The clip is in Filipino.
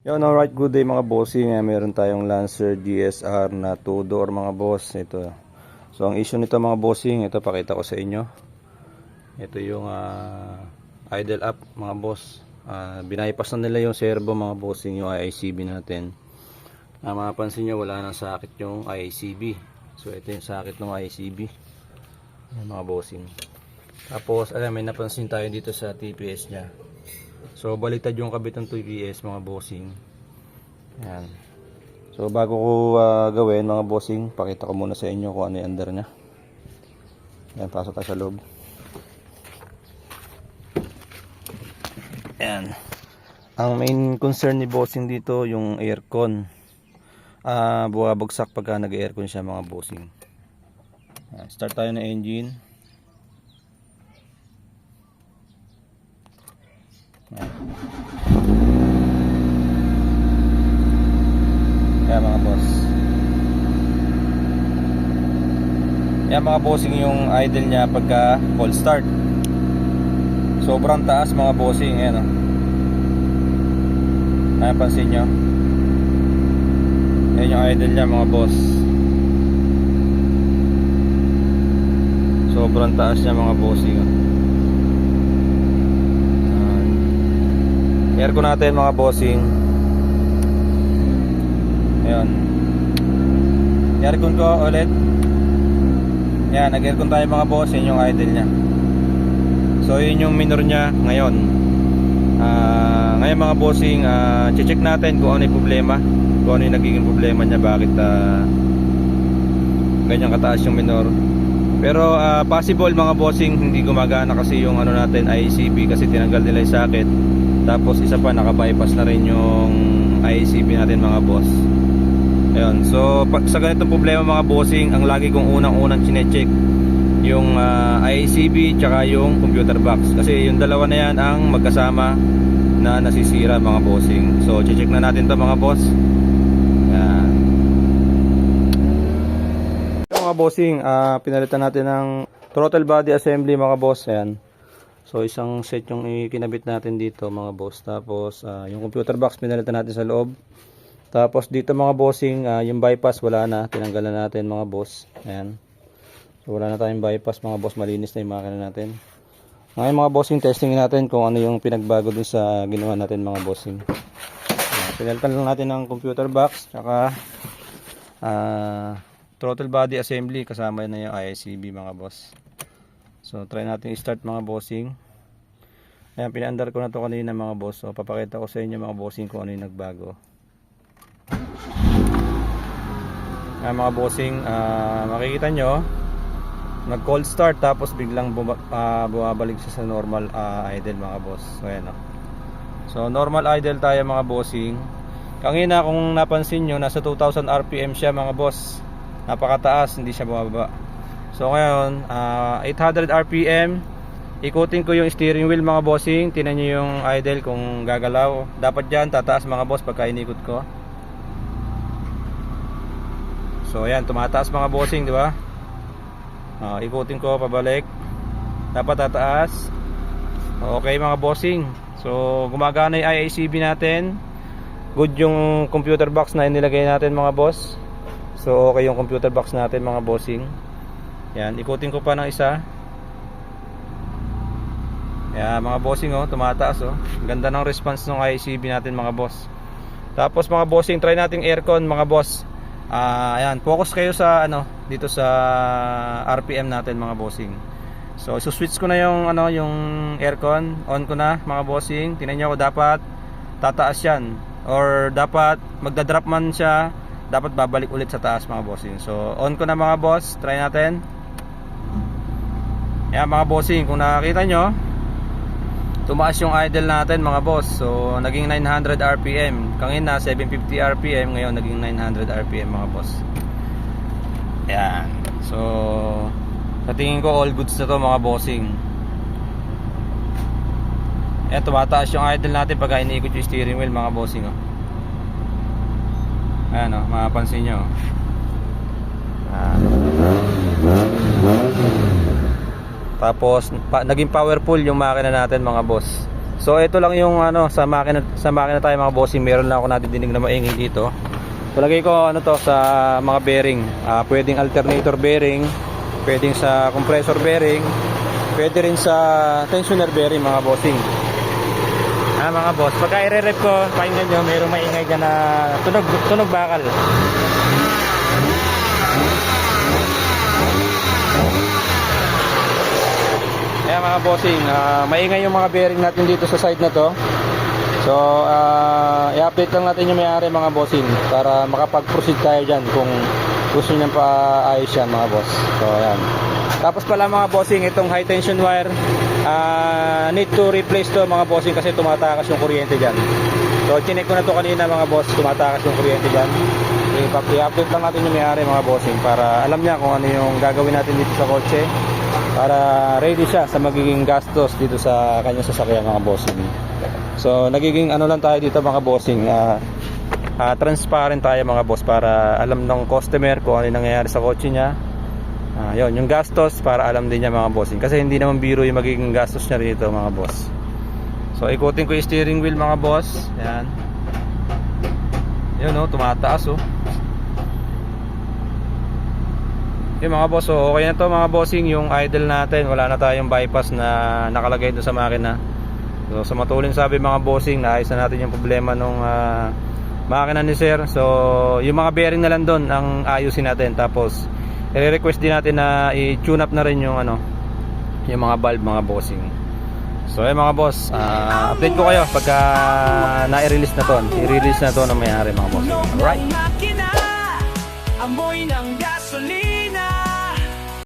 Yun, alright, good day mga bossing. Meron tayong Lancer GSR na 2-door mga boss. Ito. So ang issue nito mga bossing, ito pakita ko sa inyo. Ito yung idle up mga boss. Binaypas na nila yung servo mga bossing, yung IICB natin. Mapapansin nyo wala nang sakit yung IICB. So ito yung sakit ng IICB. Mga bossing. Tapos alam, may napansin tayo dito sa TPS nya. So baliktad yung kabit ng TPS mga bossing. Yan. So bago ko gawin mga bossing, pakita ko muna sa inyo kung ano yung under nya. Yan, pasok tayo sa loob. Yan. Ang main concern ni bossing dito yung aircon. Buwabagsak pagka nag-aircon siya mga bossing. Yan. Start tayo ng engine. Yan. Yan mga boss. Yan mga bossing yung idle nya pagka cold start. Sobrang taas mga bossing. Yan o. Napansin nyo. Yan yung idle nya mga boss. Sobrang taas nya mga bossing. Aircon natin mga bossing. Ayan. Aircon ko ulit. Yan, nag-aircon tayo mga boss. Yun yung idle nya. So yun yung minor nya ngayon. Ngayon mga bossing, check natin kung ano yung problema, kung ano yung nagiging problema nya, bakit ganyan kataas yung minor. Pero possible mga bossing hindi gumagana kasi yung ano natin ICB, kasi tinanggal nila yung socket. Tapos isa pa, naka-bypass na rin yung ICB natin mga boss. Ayun. So sa ganitong problema mga bossing, ang lagi kong unang-unang chine-check yung ICB tsaka yung computer box, kasi yung dalawa na yan ang magkasama na nasisira mga bossing. So check na natin to mga boss. Yan. So, mga bossing, pinalitan natin ng throttle body assembly mga boss. Ayan. So isang set yung ikinabit natin dito mga boss. Tapos yung computer box pinalitan natin sa loob. Tapos dito mga bossing, yung bypass wala na, tinanggalan natin mga boss. Ayan. So wala na tayong bypass mga boss, malinis na yung makina natin. Ngayon mga bossing, testing natin kung ano yung pinagbago dun sa ginawa natin mga bossing. Ayan. Pinalitan lang natin ng computer box tsaka throttle body assembly, kasama na yung IICB mga boss. So try natin i-start mga bossing. Ayan, pinaandar ko na to kanina mga boss. So papakita ko sa inyo mga bossing kung ano yung nagbago. Ayan mga bossing, makikita nyo nag cold start tapos biglang bumabalik siya sa normal idle mga boss. So ayan o. So normal idle tayo mga bossing. Kanina kung napansin nyo, nasa 2000 RPM siya mga boss. Napakataas, hindi siya bumaba. So ngayon, 800 RPM, ikutin ko yung steering wheel mga bossing. Tingnan nyo yung idle kung gagalaw. Dapat dyan tataas mga boss pagka inikot ko. So ayan, tumataas mga bossing, di ba? Ikutin ko pabalik. Dapat tataas. Okay mga bossing. So gumagana yung IICB natin. Good yung computer box na inilagay natin mga boss. So okay yung computer box natin mga bossing. Yan, ikutin ko pa ng isa. Yan mga bossing oh, tumataas oh. Ganda ng response ng ICB natin mga boss. Tapos mga bossing, try nating aircon mga boss. Ayan, focus kayo sa ano, dito sa RPM natin mga bossing. So switch ko na yung ano, yung aircon, on ko na mga bossing. Tingnan niyo, dapat tataas yan, or dapat magda-drop man siya, dapat babalik ulit sa taas mga bossing. So on ko na mga boss, try natin. Ayan mga bossing, kung nakakita nyo, tumaas yung idle natin mga boss. So naging 900 RPM. Kanina 750 RPM, ngayon naging 900 RPM mga boss. Ayan. So sa tingin ko all goods na to mga bossing. Ayan, tumataas yung idle natin pag iniikot yung steering wheel mga bossing oh. Ayan o, mapapansin nyo. Tapos naging powerful yung makina natin mga boss. So ito lang yung ano sa makina tayo mga bossing. Meron lang ako nadidinig na maingay dito. Palagay ko ano to sa mga bearing. Pwedeng alternator bearing, pwedeng sa compressor bearing, pwede rin sa tensioner bearing mga bossing. Mga boss, pagka i-re-rep ko, pakinggan nyo, mayroong maingay dyan na tunog bakal. Ayan mga bossing, maingay yung mga bearing natin dito sa side na to. So, i-update lang natin yung may-ari mga bossing para makapag-proceed tayo dyan kung gusto nyo paayos yan mga boss. So, ayan. Tapos pala mga bossing, itong high tension wire, need to replace to mga bossing kasi tumatakas yung kuryente dyan. So, chinek ko na to kanina mga boss, tumatakas yung kuryente dyan. I-update lang natin yung may-ari mga bossing para alam niya kung ano yung gagawin natin dito sa kotse para ready siya sa magiging gastos dito sa kanyang sasakyan mga bossing. So, nagiging ano lang tayo dito mga bossing, transparent tayo mga boss para alam ng customer kung ano yung nangyayari sa kotse niya. Yun, yung gastos para alam din niya mga bossing kasi hindi naman biro yung magiging gastos niya rito mga boss. So ikutin ko yung steering wheel mga boss. Yan. Yun tumataas yung mga boss. So okay na to mga bossing. Yung idle natin, wala na tayong bypass na nakalagay doon sa makina. So sa matulin sabi mga bossing, naayos na natin yung problema nung makina ni sir. So yung mga bearing na lang doon ang ayusin natin. Tapos i-request din natin na i-tune up na rin yung yung mga valve mga bossing. So mga boss, update ko kayo pagka na-release na to. I-release na to ng may-ari mga bossing. Alright. Amoy ng gasolina.